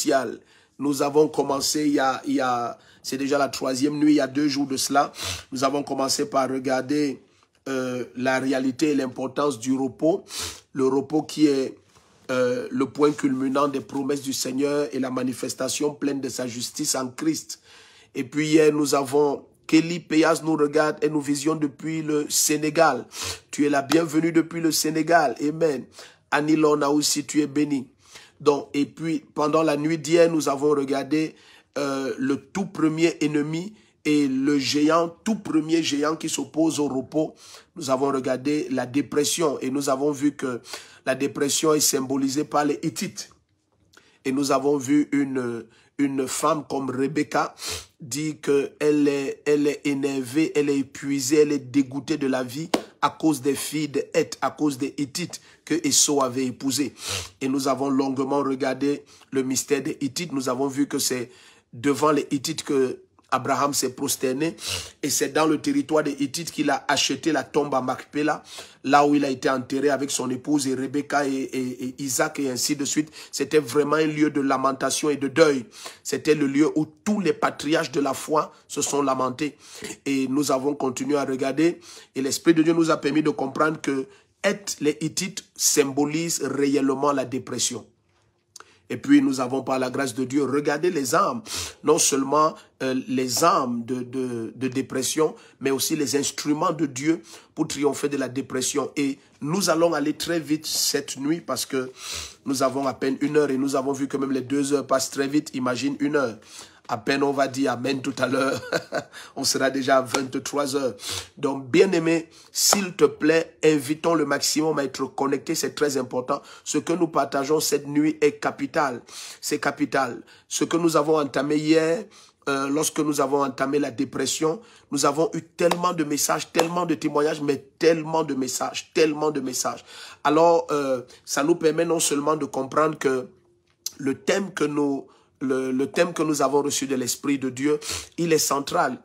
célestial. Nous avons commencé c'est déjà la 3e nuit, il y a 2 jours de cela. Nous avons commencé par regarder la réalité et l'importance du repos. Le repos qui est le point culminant des promesses du Seigneur et la manifestation pleine de sa justice en Christ. Et puis hier, nous avons Kelly Payas nous regarde et nous visions depuis le Sénégal. Tu es la bienvenue depuis le Sénégal. Amen. Annie Lona aussi, tu es béni. Donc, et puis, pendant la nuit d'hier, nous avons regardé le tout premier ennemi et le géant, tout premier géant qui s'oppose au repos. Nous avons regardé la dépression et nous avons vu que la dépression est symbolisée par les Hittites. Et nous avons vu une femme comme Rebecca dit qu'elle est énervée, elle est épuisée, elle est dégoûtée de la vie à cause des filles de Heth, à cause des Hittites que Esau avait épousées. Et nous avons longuement regardé le mystère des Hittites. Nous avons vu que c'est devant les Hittites que Abraham s'est prosterné et c'est dans le territoire des Hittites qu'il a acheté la tombe à Macpéla, là où il a été enterré avec son épouse et Rebecca et Isaac et ainsi de suite. C'était vraiment un lieu de lamentation et de deuil. C'était le lieu où tous les patriarches de la foi se sont lamentés. Et nous avons continué à regarder et l'Esprit de Dieu nous a permis de comprendre que les Hittites symbolisent réellement la dépression. Et puis nous avons par la grâce de Dieu regardé les armes, non seulement les armes de dépression, mais aussi les instruments de Dieu pour triompher de la dépression. Et nous allons aller très vite cette nuit parce que nous avons à peine 1 heure et nous avons vu que même les 2 heures passent très vite. Imagine 1 heure. À peine on va dire amen tout à l'heure, on sera déjà à 23 heures. Donc, bien-aimé, s'il te plaît, invitons le maximum à être connecté, c'est très important. Ce que nous partageons cette nuit est capital, c'est capital. Ce que nous avons entamé hier, lorsque nous avons entamé la dépression, nous avons eu tellement de messages, tellement de témoignages, mais tellement de messages, tellement de messages. Alors, ça nous permet non seulement de comprendre que le thème que nous avons reçu de l'Esprit de Dieu, il est central,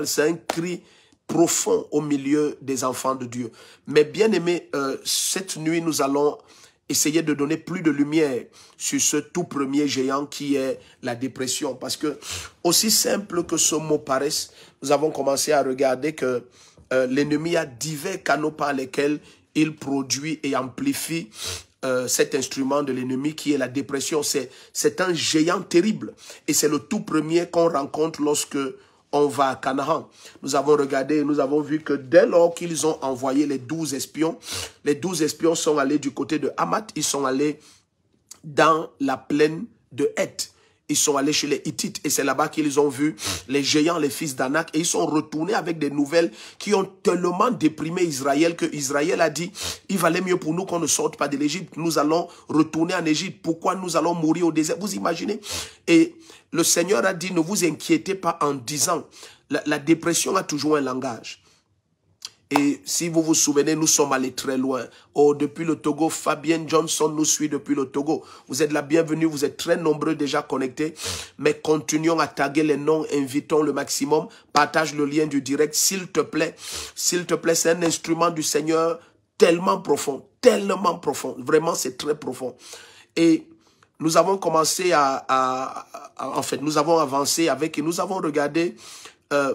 c'est un cri profond au milieu des enfants de Dieu. Mais bien aimé, cette nuit, nous allons essayer de donner plus de lumière sur ce tout premier géant qui est la dépression. Parce que, aussi simple que ce mot paraisse, nous avons commencé à regarder que l'ennemi a divers canaux par lesquels il produit et amplifie cet instrument de l'ennemi qui est la dépression. C'est un géant terrible et c'est le tout premier qu'on rencontre lorsque on va à Canaan. Nous avons regardé et nous avons vu que dès lors qu'ils ont envoyé les 12 espions sont allés du côté de Hamath, ils sont allés dans la plaine de Heth. Ils sont allés chez les Hittites et c'est là-bas qu'ils ont vu les géants, les fils d'Anak, et ils sont retournés avec des nouvelles qui ont tellement déprimé Israël que Israël a dit, il valait mieux pour nous qu'on ne sorte pas de l'Égypte, nous allons retourner en Égypte, pourquoi nous allons mourir au désert? Vous imaginez? Et le Seigneur a dit, ne vous inquiétez pas en disant, la dépression a toujours un langage. Et si vous vous souvenez, nous sommes allés très loin. Oh, depuis le Togo, Fabienne Johnson nous suit depuis le Togo. Vous êtes la bienvenue, vous êtes très nombreux déjà connectés. Mais continuons à taguer les noms, invitons le maximum. Partage le lien du direct, s'il te plaît. S'il te plaît, c'est un instrument du Seigneur tellement profond. Vraiment, c'est très profond. Et nous avons commencé en fait, nous avons avancé avec et nous avons regardé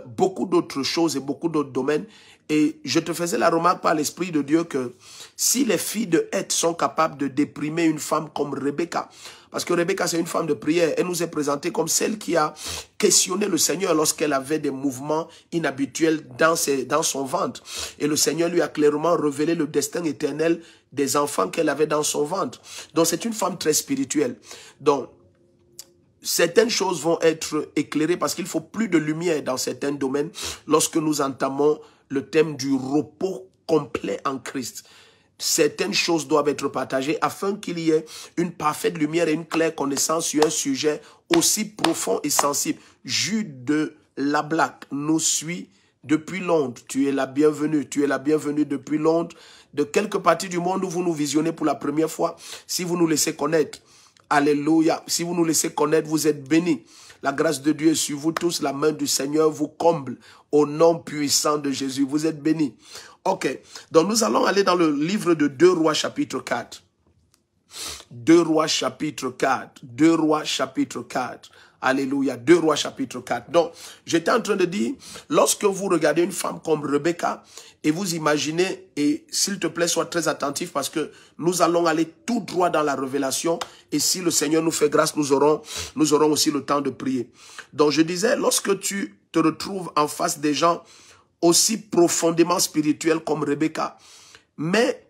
beaucoup d'autres choses et beaucoup d'autres domaines. Et je te faisais la remarque par l'Esprit de Dieu que si les filles de Heth sont capables de déprimer une femme comme Rebecca, parce que Rebecca c'est une femme de prière, elle nous est présentée comme celle qui a questionné le Seigneur lorsqu'elle avait des mouvements inhabituels dans son ventre. Et le Seigneur lui a clairement révélé le destin éternel des enfants qu'elle avait dans son ventre. Donc c'est une femme très spirituelle. Donc certaines choses vont être éclairées parce qu'il faut plus de lumière dans certains domaines lorsque nous entamons le thème du repos complet en Christ. Certaines choses doivent être partagées afin qu'il y ait une parfaite lumière et une claire connaissance sur un sujet aussi profond et sensible. Jude de Lablac nous suit depuis Londres. Tu es la bienvenue depuis Londres. De quelque partie du monde où vous nous visionnez pour la première fois, si vous nous laissez connaître, alléluia, si vous nous laissez connaître, vous êtes bénis. La grâce de Dieu est sur vous tous, la main du Seigneur vous comble au nom puissant de Jésus. Vous êtes bénis. Ok, donc nous allons aller dans le livre de 2 Rois chapitre 4. 2 Rois chapitre 4. 2 Rois chapitre 4. Alléluia. 2 Rois chapitre 4. Donc, j'étais en train de dire, lorsque vous regardez une femme comme Rebecca, et vous imaginez, et s'il te plaît, sois très attentif parce que nous allons aller tout droit dans la révélation. Et si le Seigneur nous fait grâce, nous aurons aussi le temps de prier. Donc, je disais, lorsque tu te retrouves en face des gens aussi profondément spirituels comme Rebecca, mais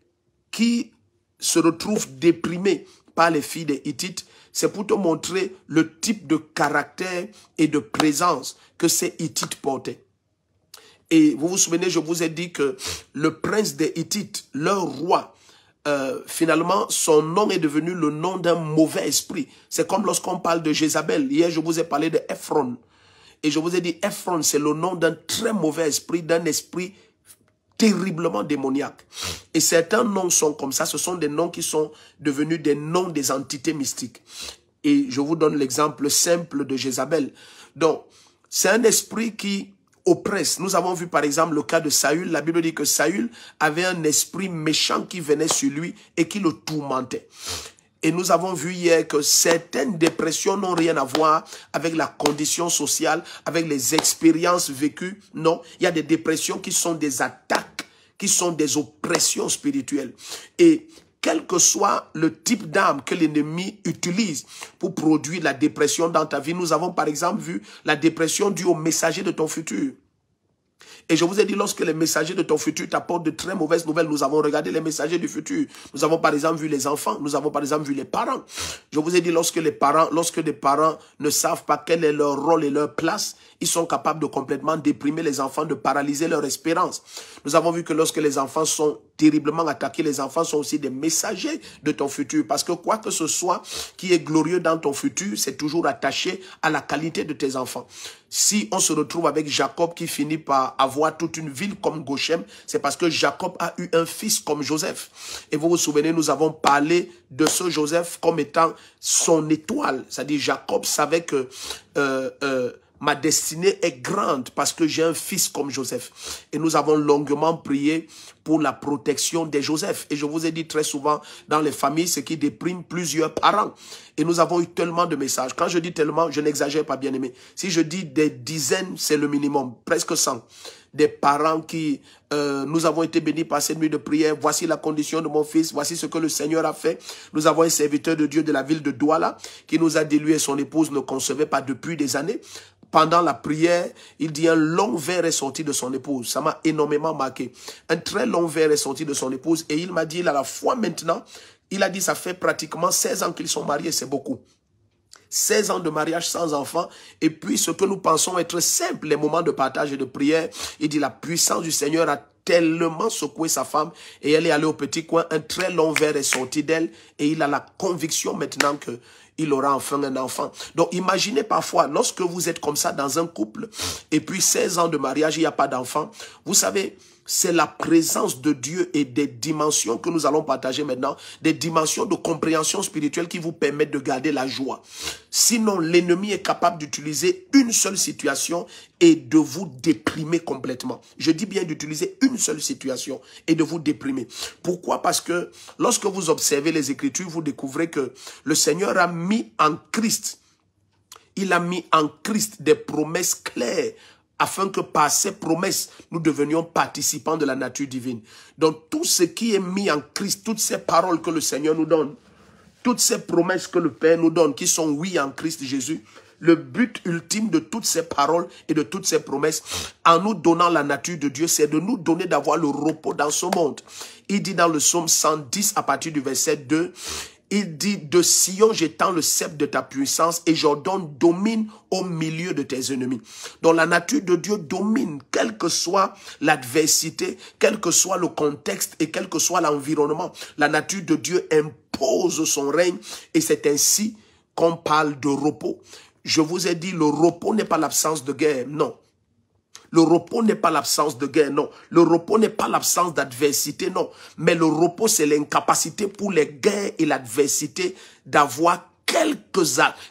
qui se retrouvent déprimés par les filles des Hittites, c'est pour te montrer le type de caractère et de présence que ces Hittites portaient. Et vous vous souvenez, je vous ai dit que le prince des Hittites, leur roi, finalement, son nom est devenu le nom d'un mauvais esprit. C'est comme lorsqu'on parle de Jézabel. Hier, je vous ai parlé de Ephron. Et je vous ai dit, Ephron, c'est le nom d'un très mauvais esprit, d'un esprit terriblement démoniaque. Et certains noms sont comme ça. Ce sont des noms qui sont devenus des noms des entités mystiques. Et je vous donne l'exemple simple de Jézabel. Donc, c'est un esprit qui oppresse. Nous avons vu par exemple le cas de Saül. La Bible dit que Saül avait un esprit méchant qui venait sur lui et qui le tourmentait. Et nous avons vu hier que certaines dépressions n'ont rien à voir avec la condition sociale, avec les expériences vécues. Non, il y a des dépressions qui sont des attaques, qui sont des oppressions spirituelles. Et quel que soit le type d'âme que l'ennemi utilise pour produire la dépression dans ta vie, nous avons par exemple vu la dépression due au messager de ton futur. Et je vous ai dit, lorsque les messagers de ton futur t'apportent de très mauvaises nouvelles, nous avons regardé les messagers du futur. Nous avons par exemple vu les enfants, nous avons par exemple vu les parents. Je vous ai dit, lorsque des parents ne savent pas quel est leur rôle et leur place, ils sont capables de complètement déprimer les enfants, de paralyser leur espérance. Nous avons vu que lorsque les enfants sont terriblement attaqués, les enfants sont aussi des messagers de ton futur. Parce que quoi que ce soit qui est glorieux dans ton futur, c'est toujours attaché à la qualité de tes enfants. Si on se retrouve avec Jacob qui finit par avoir toute une ville comme Goshen, c'est parce que Jacob a eu un fils comme Joseph. Et vous vous souvenez, nous avons parlé de ce Joseph comme étant son étoile. C'est-à-dire Jacob savait que ma destinée est grande parce que j'ai un fils comme Joseph. Et nous avons longuement prié pour la protection des Joseph. Et je vous ai dit très souvent, dans les familles, ce qui déprime plusieurs parents. Et nous avons eu tellement de messages. Quand je dis tellement, je n'exagère pas, bien aimé. Si je dis des dizaines, c'est le minimum, presque 100. Des parents qui, nous avons été bénis par cette nuit de prière. Voici la condition de mon fils. Voici ce que le Seigneur a fait. Nous avons un serviteur de Dieu de la ville de Douala qui nous a dit, lui et son épouse ne concevaient pas depuis des années. Pendant la prière, il dit un long verre est sorti de son épouse. Ça m'a énormément marqué. Un très long verre est sorti de son épouse. Et il m'a dit, il a la foi maintenant. Il a dit, ça fait pratiquement 16 ans qu'ils sont mariés. C'est beaucoup. 16 ans de mariage sans enfant. Et puis, ce que nous pensons être simple, les moments de partage et de prière. Il dit, la puissance du Seigneur a tellement secoué sa femme. Et elle est allée au petit coin. Un très long verre est sorti d'elle. Et il a la conviction maintenant que il aura enfin un enfant. Donc, imaginez parfois, lorsque vous êtes comme ça dans un couple, et puis 16 ans de mariage, il n'y a pas d'enfant. Vous savez, c'est la présence de Dieu et des dimensions que nous allons partager maintenant, des dimensions de compréhension spirituelle qui vous permettent de garder la joie. Sinon, l'ennemi est capable d'utiliser une seule situation et de vous déprimer complètement. Je dis bien d'utiliser une seule situation et de vous déprimer. Pourquoi? Parce que lorsque vous observez les Écritures, vous découvrez que le Seigneur a mis en Christ, il a mis en Christ des promesses claires afin que par ces promesses, nous devenions participants de la nature divine. Donc tout ce qui est mis en Christ, toutes ces paroles que le Seigneur nous donne, toutes ces promesses que le Père nous donne, qui sont oui en Christ Jésus, le but ultime de toutes ces paroles et de toutes ces promesses, en nous donnant la nature de Dieu, c'est de nous donner d'avoir le repos dans ce monde. Il dit dans le psaume 110 à partir du verset 2, il dit, de Sion, j'étends le sceptre de ta puissance et j'ordonne domine au milieu de tes ennemis. Donc la nature de Dieu domine, quelle que soit l'adversité, quel que soit le contexte et quel que soit l'environnement. La nature de Dieu impose son règne et c'est ainsi qu'on parle de repos. Je vous ai dit, le repos n'est pas l'absence de guerre, non. Le repos n'est pas l'absence de guerre, non. Le repos n'est pas l'absence d'adversité, non. Mais le repos, c'est l'incapacité pour les guerres et l'adversité d'avoir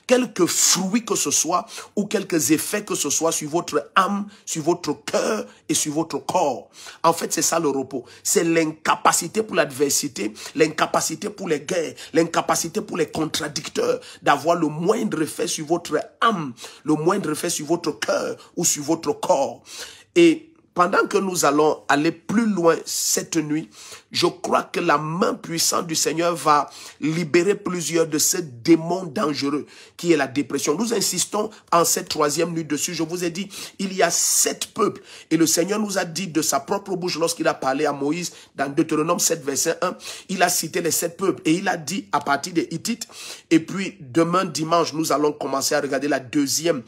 quelques fruits que ce soit ou quelques effets que ce soit sur votre âme, sur votre cœur et sur votre corps. En fait, c'est ça le repos. C'est l'incapacité pour l'adversité, l'incapacité pour les guerres, l'incapacité pour les contradicteurs d'avoir le moindre effet sur votre âme, le moindre effet sur votre cœur ou sur votre corps. Et pendant que nous allons aller plus loin cette nuit, je crois que la main puissante du Seigneur va libérer plusieurs de ces démons dangereux qui est la dépression. Nous insistons en cette troisième nuit dessus. Je vous ai dit, il y a 7 peuples. Et le Seigneur nous a dit de sa propre bouche lorsqu'il a parlé à Moïse dans Deutéronome 7, verset 1, il a cité les 7 peuples et il a dit à partir des Hittites. Et puis demain dimanche, nous allons commencer à regarder la deuxième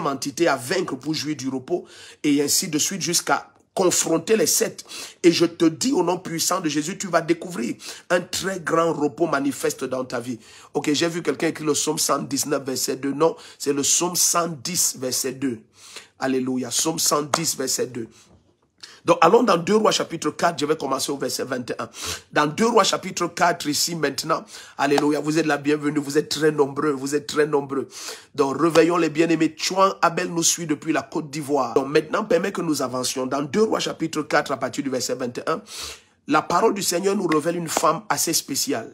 entité à vaincre pour jouir du repos et ainsi de suite jusqu'à confronter les 7. Et je te dis au nom puissant de Jésus, tu vas découvrir un très grand repos manifeste dans ta vie. Ok, j'ai vu quelqu'un écrire le psaume 119, verset 2. Non, c'est le psaume 110, verset 2. Alléluia, psaume 110, verset 2. Donc, allons dans 2 Rois chapitre 4, je vais commencer au verset 21. Dans 2 Rois chapitre 4, ici maintenant, alléluia, vous êtes la bienvenue, vous êtes très nombreux, vous êtes très nombreux. Donc, réveillons les bien-aimés. Chouan Abel nous suit depuis la Côte d'Ivoire. Donc, maintenant, permet que nous avancions. Dans 2 Rois chapitre 4, à partir du verset 21, la parole du Seigneur nous révèle une femme assez spéciale.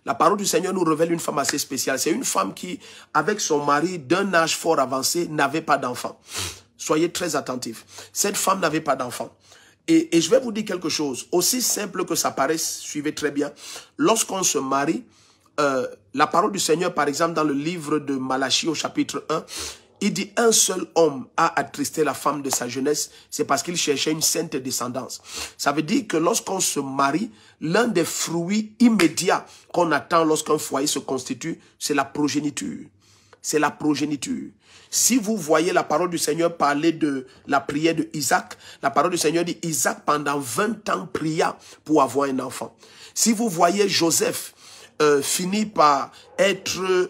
La parole du Seigneur nous révèle une femme assez spéciale. C'est une femme qui, avec son mari d'un âge fort avancé, n'avait pas d'enfant. Soyez très attentifs. Cette femme n'avait pas d'enfant. Et je vais vous dire quelque chose. Aussi simple que ça paraisse, suivez très bien. Lorsqu'on se marie, la parole du Seigneur, par exemple, dans le livre de Malachie au chapitre 1, il dit un seul homme a attristé la femme de sa jeunesse, c'est parce qu'il cherchait une sainte descendance. Ça veut dire que lorsqu'on se marie, l'un des fruits immédiats qu'on attend lorsqu'un foyer se constitue, c'est la progéniture. C'est la progéniture. Si vous voyez la parole du Seigneur parler de la prière de Isaac, la parole du Seigneur dit Isaac pendant 20 ans pria pour avoir un enfant. Si vous voyez Joseph finit par être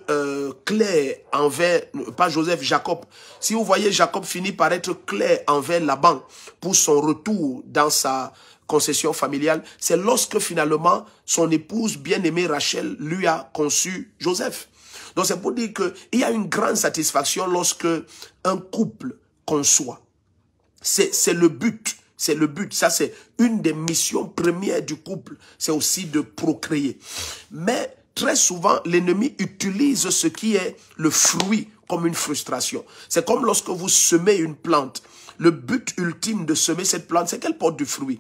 clair envers, pas Joseph, Jacob. Si vous voyez Jacob finit par être clair envers Laban pour son retour dans sa concession familiale, c'est lorsque finalement son épouse bien-aimée Rachel lui a conçu Joseph. Donc c'est pour dire qu'il y a une grande satisfaction lorsque un couple conçoit. C'est le but. C'est le but. Ça, c'est une des missions premières du couple. C'est aussi de procréer. Mais très souvent, l'ennemi utilise ce qui est le fruit comme une frustration. C'est comme lorsque vous semez une plante. Le but ultime de semer cette plante, c'est qu'elle porte du fruit.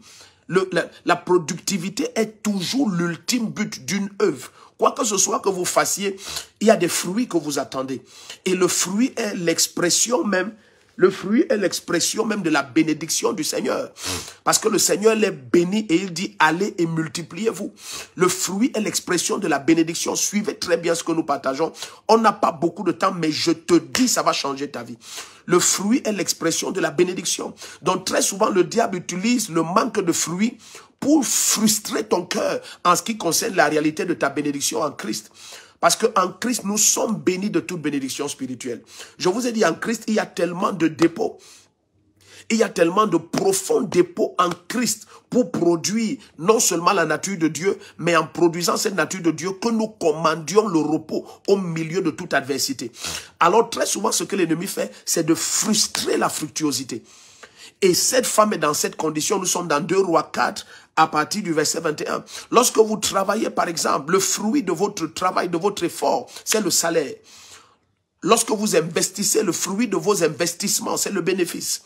La productivité est toujours l'ultime but d'une œuvre. Quoi que ce soit que vous fassiez, il y a des fruits que vous attendez. Et le fruit est l'expression même. Le fruit est l'expression même de la bénédiction du Seigneur. Parce que le Seigneur les bénit et il dit allez et multipliez-vous. Le fruit est l'expression de la bénédiction. Suivez très bien ce que nous partageons. On n'a pas beaucoup de temps, mais je te dis, ça va changer ta vie. Le fruit est l'expression de la bénédiction. Donc très souvent, le diable utilise le manque de fruits pour frustrer ton cœur en ce qui concerne la réalité de ta bénédiction en Christ. Parce qu'en Christ, nous sommes bénis de toute bénédiction spirituelle. Je vous ai dit, en Christ, il y a tellement de dépôts. Il y a tellement de profonds dépôts en Christ pour produire non seulement la nature de Dieu, mais en produisant cette nature de Dieu que nous commandions le repos au milieu de toute adversité. Alors très souvent, ce que l'ennemi fait, c'est de frustrer la fructuosité. Et cette femme est dans cette condition. Nous sommes dans 2 Rois 4 à partir du verset 21. Lorsque vous travaillez, par exemple, le fruit de votre travail, de votre effort, c'est le salaire. Lorsque vous investissez, le fruit de vos investissements, c'est le bénéfice.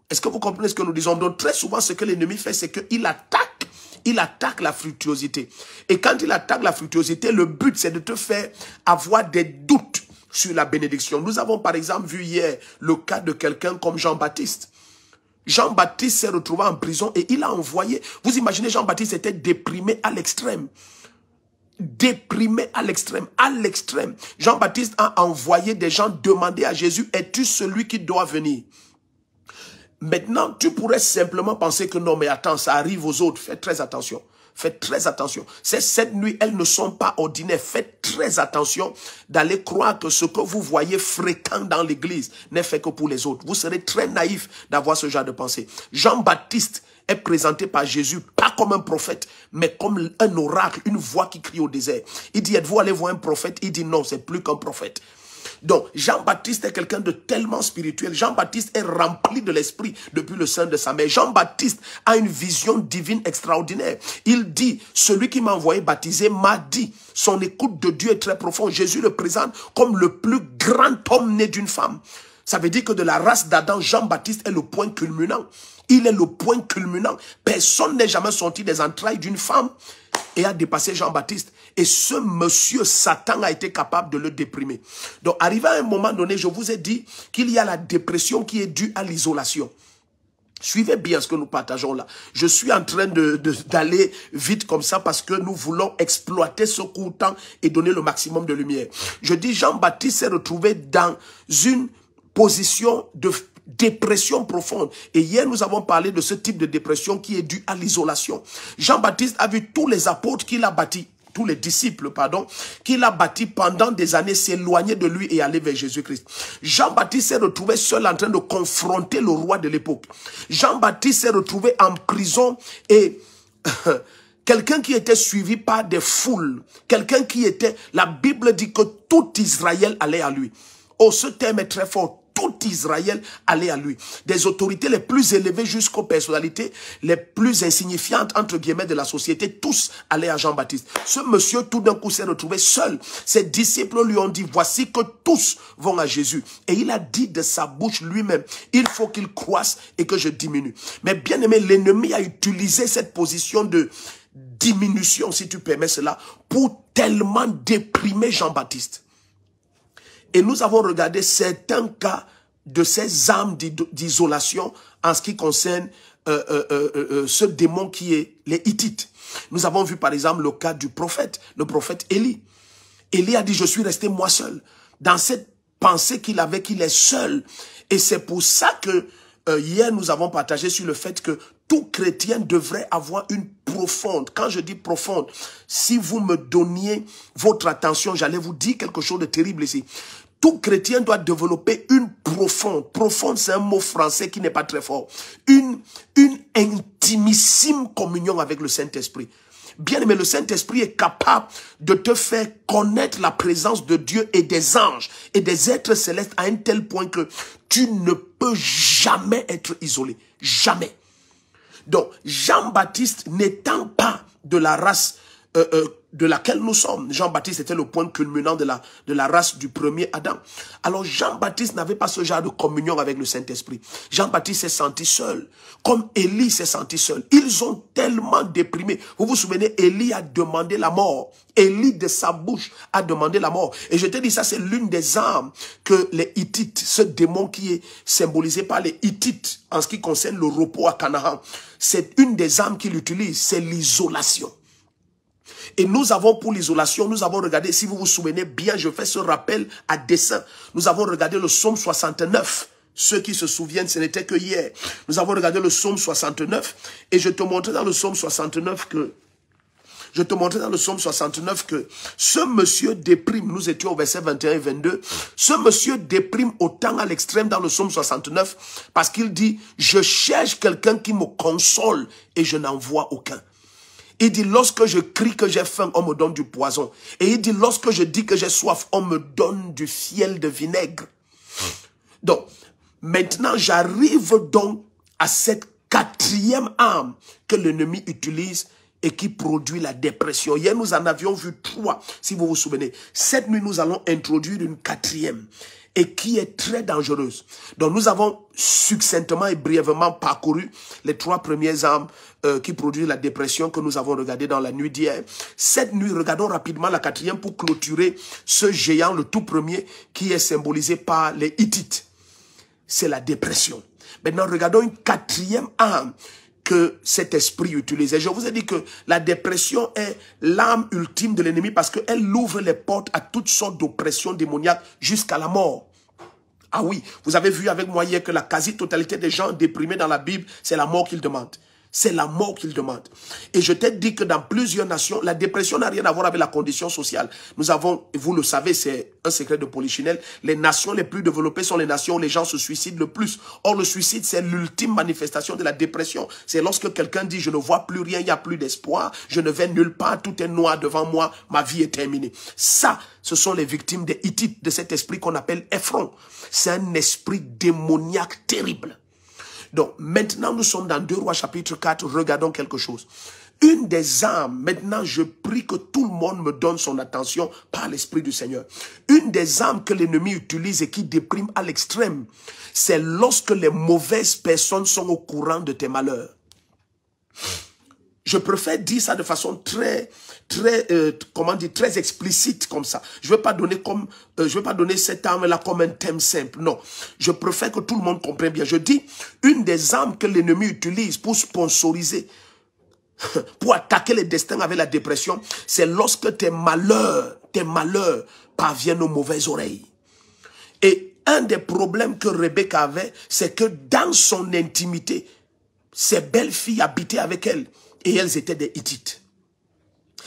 Est-ce que vous comprenez ce que nous disons? Donc très souvent, ce que l'ennemi fait, c'est qu'il attaque la fructuosité. Et quand il attaque la fructuosité, le but, c'est de te faire avoir des doutes sur la bénédiction. Nous avons par exemple vu hier le cas de quelqu'un comme Jean-Baptiste. Jean-Baptiste s'est retrouvé en prison et il a envoyé... Vous imaginez, Jean-Baptiste était déprimé à l'extrême. Déprimé à l'extrême, à l'extrême. Jean-Baptiste a envoyé des gens demander à Jésus, es-tu celui qui doit venir? Maintenant, tu pourrais simplement penser que non, mais attends, ça arrive aux autres. Faites très attention. Faites très attention. Ces 7 nuits, elles ne sont pas ordinaires. Faites très attention d'aller croire que ce que vous voyez fréquent dans l'église n'est fait que pour les autres. Vous serez très naïf d'avoir ce genre de pensée. Jean-Baptiste est présenté par Jésus, pas pas comme un prophète, mais comme un oracle, une voix qui crie au désert. Il dit, êtes-vous allé voir un prophète? Il dit, non, c'est plus qu'un prophète. Donc, Jean-Baptiste est quelqu'un de tellement spirituel. Jean-Baptiste est rempli de l'esprit depuis le sein de sa mère. Jean-Baptiste a une vision divine extraordinaire. Il dit, celui qui m'a envoyé baptiser m'a dit, son écoute de Dieu est très profonde. Jésus le présente comme le plus grand homme né d'une femme. Ça veut dire que de la race d'Adam, Jean-Baptiste est le point culminant. Il est le point culminant. Personne n'est jamais sorti des entrailles d'une femme et a dépassé Jean-Baptiste. Et ce monsieur, Satan, a été capable de le déprimer. Donc, arrivé à un moment donné, je vous ai dit qu'il y a la dépression qui est due à l'isolation. Suivez bien ce que nous partageons là. Je suis en train d'aller vite comme ça parce que nous voulons exploiter ce court temps et donner le maximum de lumière. Je dis, Jean-Baptiste s'est retrouvé dans une position de dépression profonde. Et hier, nous avons parlé de ce type de dépression qui est due à l'isolation. Jean-Baptiste a vu tous les apôtres qu'il a bâtis, tous les disciples, pardon, qu'il a bâtis pendant des années s'éloigner de lui et aller vers Jésus-Christ. Jean-Baptiste s'est retrouvé seul en train de confronter le roi de l'époque. Jean-Baptiste s'est retrouvé en prison et quelqu'un qui était suivi par des foules, quelqu'un qui était, la Bible dit que tout Israël allait à lui. Oh, ce terme est très fort. Tout Israël allait à lui. Des autorités les plus élevées jusqu'aux personnalités les plus insignifiantes, entre guillemets, de la société, tous allaient à Jean-Baptiste. Ce monsieur, tout d'un coup, s'est retrouvé seul. Ses disciples lui ont dit, voici que tous vont à Jésus. Et il a dit de sa bouche lui-même, il faut qu'il croisse et que je diminue. Mais bien aimé, l'ennemi a utilisé cette position de diminution, si tu permets cela, pour tellement déprimer Jean-Baptiste. Et nous avons regardé certains cas de ces âmes d'isolation en ce qui concerne ce démon qui est les Hittites. Nous avons vu par exemple le cas du prophète, le prophète Élie. Élie a dit, je suis resté moi seul. Dans cette pensée qu'il avait qu'il est seul. Et c'est pour ça que hier nous avons partagé sur le fait que tout chrétien devrait avoir une profonde. Quand je dis profonde, si vous me donniez votre attention, j'allais vous dire quelque chose de terrible ici. Tout chrétien doit développer une profonde. Profonde, c'est un mot français qui n'est pas très fort. Une intimissime communion avec le Saint-Esprit. Bien aimé, le Saint-Esprit est capable de te faire connaître la présence de Dieu et des anges et des êtres célestes à un tel point que tu ne peux jamais être isolé. Jamais. Donc, Jean-Baptiste n'étant pas de la race de laquelle nous sommes. Jean-Baptiste était le point culminant de la race du premier Adam. Alors Jean-Baptiste n'avait pas ce genre de communion avec le Saint-Esprit. Jean-Baptiste s'est senti seul, comme Élie s'est senti seul. Ils ont tellement déprimé. Vous vous souvenez, Élie a demandé la mort. Élie de sa bouche a demandé la mort. Et je te dis, ça c'est l'une des armes que les Hittites, ce démon qui est symbolisé par les Hittites en ce qui concerne le repos à Canaan, c'est une des armes qu'il utilise, c'est l'isolation. Et nous avons pour l'isolation, nous avons regardé, si vous vous souvenez bien, je fais ce rappel à dessein. Nous avons regardé le psaume 69. Ceux qui se souviennent, ce n'était que hier. Nous avons regardé le psaume 69 et je te montrais dans le psaume 69 que ce monsieur déprime, nous étions au verset 21 et 22, ce monsieur déprime autant à l'extrême dans le psaume 69 parce qu'il dit, je cherche quelqu'un qui me console et je n'en vois aucun. Il dit, lorsque je crie que j'ai faim, on me donne du poison. Et il dit, lorsque je dis que j'ai soif, on me donne du fiel de vinaigre. Donc, maintenant, j'arrive donc à cette quatrième arme que l'ennemi utilise et qui produit la dépression. Hier, nous en avions vu 3, si vous vous souvenez. Cette nuit, nous allons introduire une quatrième et qui est très dangereuse. Donc, nous avons succinctement et brièvement parcouru les 3 premières armes qui produisent la dépression que nous avons regardé dans la nuit d'hier. Cette nuit, regardons rapidement la quatrième pour clôturer ce géant, le tout premier, qui est symbolisé par les Hittites. C'est la dépression. Maintenant, regardons une quatrième arme que cet esprit utilise. Et je vous ai dit que la dépression est l'arme ultime de l'ennemi parce qu'elle ouvre les portes à toutes sortes d'oppressions démoniaques jusqu'à la mort. Ah oui, vous avez vu avec moi hier que la quasi-totalité des gens déprimés dans la Bible, c'est la mort qu'ils demandent. C'est la mort qu'il demande. Et je t'ai dit que dans plusieurs nations, la dépression n'a rien à voir avec la condition sociale. Nous avons, vous le savez, c'est un secret de Polichinelle, les nations les plus développées sont les nations où les gens se suicident le plus. Or, le suicide, c'est l'ultime manifestation de la dépression. C'est lorsque quelqu'un dit, je ne vois plus rien, il n'y a plus d'espoir, je ne vais nulle part, tout est noir devant moi, ma vie est terminée. Ça, ce sont les victimes des Hittites, de cet esprit qu'on appelle Ephron. C'est un esprit démoniaque terrible. Donc, maintenant, nous sommes dans 2 Rois chapitre 4, regardons quelque chose. Une des armes, maintenant, je prie que tout le monde me donne son attention par l'Esprit du Seigneur. Une des armes que l'ennemi utilise et qui déprime à l'extrême, c'est lorsque les mauvaises personnes sont au courant de tes malheurs. Je préfère dire ça de façon très explicite comme ça. Je ne vais pas donner cette arme-là comme un thème simple. Non, je préfère que tout le monde comprenne bien. Je dis, une des armes que l'ennemi utilise pour sponsoriser, pour attaquer les destins avec la dépression, c'est lorsque tes malheurs parviennent aux mauvaises oreilles. Et un des problèmes que Rebecca avait, c'est que dans son intimité, ses belles filles habitaient avec elle. Et elles étaient des Hittites.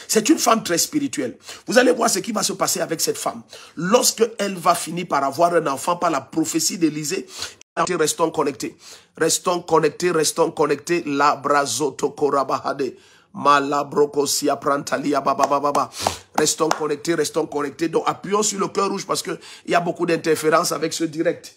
C'est une femme très spirituelle. Vous allez voir ce qui va se passer avec cette femme. Lorsqu'elle va finir par avoir un enfant par la prophétie d'Élisée, restons connectés. Restons connectés, restons connectés. La brazoto korabahade. Malabrokosia prantalia babababa. Restons connectés, restons connectés. Donc appuyons sur le cœur rouge parce qu'il y a beaucoup d'interférences avec ce direct.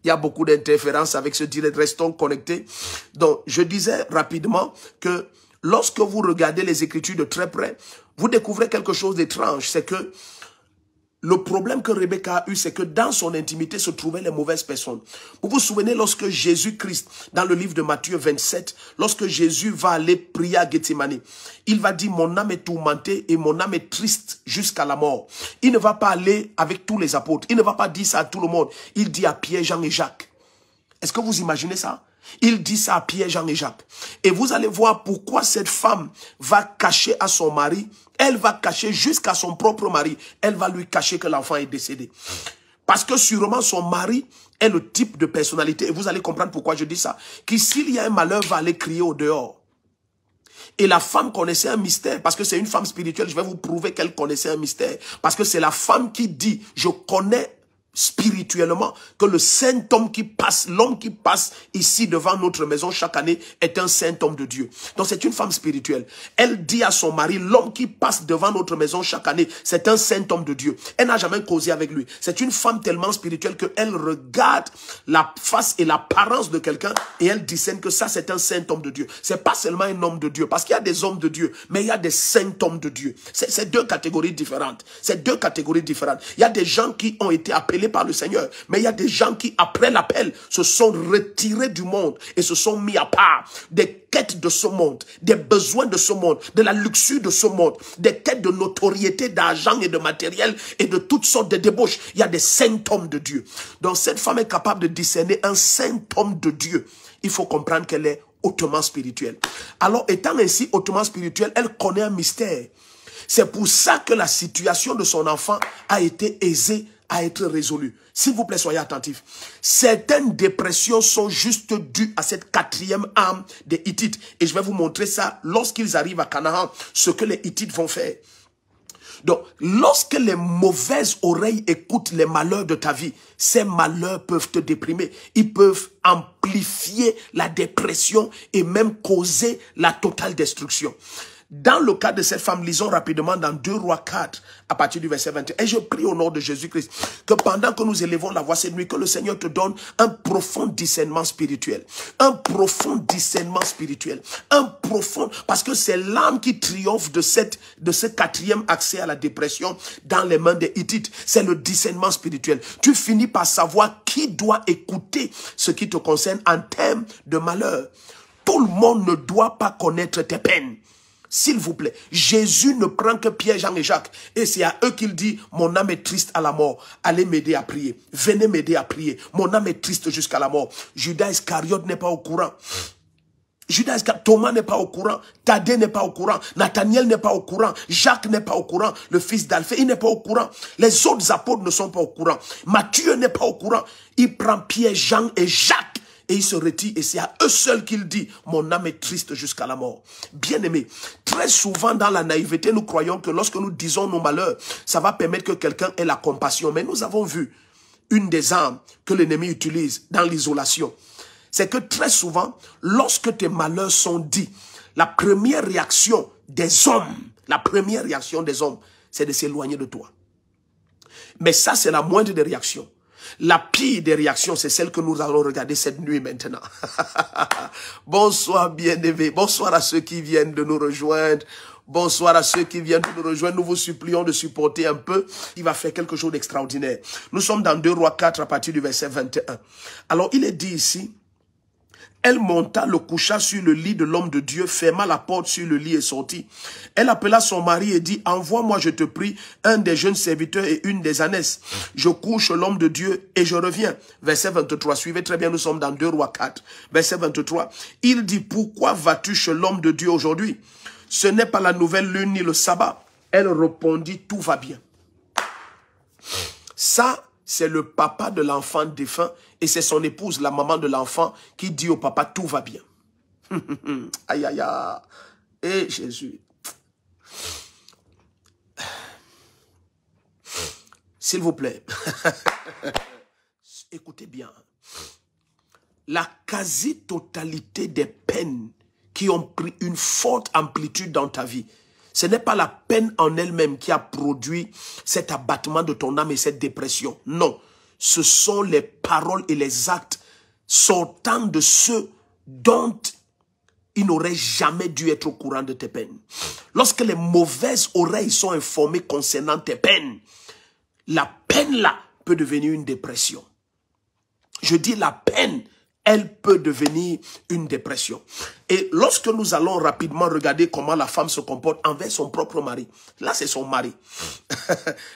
Il y a beaucoup d'interférences avec ce direct. Restons connectés. Donc je disais rapidement que lorsque vous regardez les Écritures de très près, vous découvrez quelque chose d'étrange. C'est que le problème que Rebecca a eu, c'est que dans son intimité se trouvaient les mauvaises personnes. Vous vous souvenez lorsque Jésus-Christ, dans le livre de Matthieu 27, lorsque Jésus va aller prier à Gethsémani, il va dire, mon âme est tourmentée et mon âme est triste jusqu'à la mort. Il ne va pas aller avec tous les apôtres. Il ne va pas dire ça à tout le monde. Il dit à Pierre, Jean et Jacques. Est-ce que vous imaginez ça? Il dit ça à Pierre, Jean et Jacques. Et vous allez voir pourquoi cette femme va cacher à son mari. Elle va cacher jusqu'à son propre mari. Elle va lui cacher que l'enfant est décédé. Parce que sûrement son mari est le type de personnalité. Et vous allez comprendre pourquoi je dis ça. Que s'il y a un malheur, va aller crier au dehors. Et la femme connaissait un mystère. Parce que c'est une femme spirituelle. Je vais vous prouver qu'elle connaissait un mystère. Parce que c'est la femme qui dit, je connais spirituellement que le saint homme qui passe, l'homme qui passe ici devant notre maison chaque année est un saint homme de Dieu. Donc c'est une femme spirituelle. Elle dit à son mari, l'homme qui passe devant notre maison chaque année, c'est un saint homme de Dieu. Elle n'a jamais causé avec lui. C'est une femme tellement spirituelle qu'elle regarde la face et l'apparence de quelqu'un et elle discerne que ça c'est un saint homme de Dieu. C'est pas seulement un homme de Dieu, parce qu'il y a des hommes de Dieu, mais il y a des saints hommes de Dieu. C'est deux catégories différentes. C'est deux catégories différentes. Il y a des gens qui ont été appelés par le Seigneur, mais il y a des gens qui, après l'appel, se sont retirés du monde et se sont mis à part des quêtes de ce monde, des besoins de ce monde, de la luxure de ce monde, des quêtes de notoriété, d'argent et de matériel et de toutes sortes de débauches. Il y a des saints hommes de Dieu. Donc cette femme est capable de discerner un saint homme de Dieu. Il faut comprendre qu'elle est hautement spirituelle. Alors étant ainsi hautement spirituelle, elle connaît un mystère. C'est pour ça que la situation de son enfant a été aisée à être résolue. S'il vous plaît, soyez attentifs. Certaines dépressions sont juste dues à cette quatrième arme des Hittites. Et je vais vous montrer ça lorsqu'ils arrivent à Canaan, ce que les Hittites vont faire. Donc, lorsque les mauvaises oreilles écoutent les malheurs de ta vie, ces malheurs peuvent te déprimer. Ils peuvent amplifier la dépression et même causer la totale destruction. Dans le cas de cette femme, lisons rapidement dans 2 Rois 4, à partir du verset 21. Et je prie au nom de Jésus-Christ que pendant que nous élevons la voix cette nuit, que le Seigneur te donne un profond discernement spirituel. Un profond discernement spirituel. Un profond, parce que c'est l'âme qui triomphe de ce quatrième accès à la dépression dans les mains des Hittites. C'est le discernement spirituel. Tu finis par savoir qui doit écouter ce qui te concerne en termes de malheur. Tout le monde ne doit pas connaître tes peines. S'il vous plaît, Jésus ne prend que Pierre, Jean et Jacques. Et c'est à eux qu'il dit, mon âme est triste à la mort. Allez m'aider à prier. Venez m'aider à prier. Mon âme est triste jusqu'à la mort. Judas Iscariote n'est pas au courant. Thomas n'est pas au courant. Thaddée n'est pas au courant. Nathaniel n'est pas au courant. Jacques n'est pas au courant. Le fils d'Alphée, il n'est pas au courant. Les autres apôtres ne sont pas au courant. Matthieu n'est pas au courant. Il prend Pierre, Jean et Jacques. et il se retire et c'est à eux seuls qu'il dit « Mon âme est triste jusqu'à la mort ». Bien-aimé, très souvent dans la naïveté, nous croyons que lorsque nous disons nos malheurs, ça va permettre que quelqu'un ait la compassion. Mais nous avons vu une des armes que l'ennemi utilise dans l'isolation. C'est que très souvent, lorsque tes malheurs sont dits, la première réaction des hommes, c'est de s'éloigner de toi. Mais ça, c'est la moindre des réactions. La pire des réactions, c'est celle que nous allons regarder cette nuit maintenant. Bonsoir bien-aimés, bonsoir à ceux qui viennent de nous rejoindre. Bonsoir à ceux qui viennent de nous rejoindre. Nous vous supplions de supporter un peu. Il va faire quelque chose d'extraordinaire. Nous sommes dans 2 Rois 4 à partir du verset 21. Alors, il est dit ici, elle monta, le coucha sur le lit de l'homme de Dieu, ferma la porte sur le lit et sortit. Elle appela son mari et dit, envoie-moi, je te prie, un des jeunes serviteurs et une des ânesses. Je couche l'homme de Dieu et je reviens. Verset 23, suivez très bien, nous sommes dans 2 Rois 4. Verset 23, il dit, pourquoi vas-tu chez l'homme de Dieu aujourd'hui? Ce n'est pas la nouvelle lune ni le sabbat. Elle répondit, tout va bien. Ça, c'est le papa de l'enfant défunt et c'est son épouse, la maman de l'enfant, qui dit au papa, tout va bien. Aïe, aïe, aïe. Et Jésus. S'il vous plaît. Écoutez bien. La quasi-totalité des peines qui ont pris une forte amplitude dans ta vie, ce n'est pas la peine en elle-même qui a produit cet abattement de ton âme et cette dépression. Non, ce sont les paroles et les actes sortant de ceux dont il n'aurait jamais dû être au courant de tes peines. Lorsque les mauvaises oreilles sont informées concernant tes peines, la peine là peut devenir une dépression. Je dis la peine, elle peut devenir une dépression. Et lorsque nous allons rapidement regarder comment la femme se comporte envers son propre mari, là c'est son mari.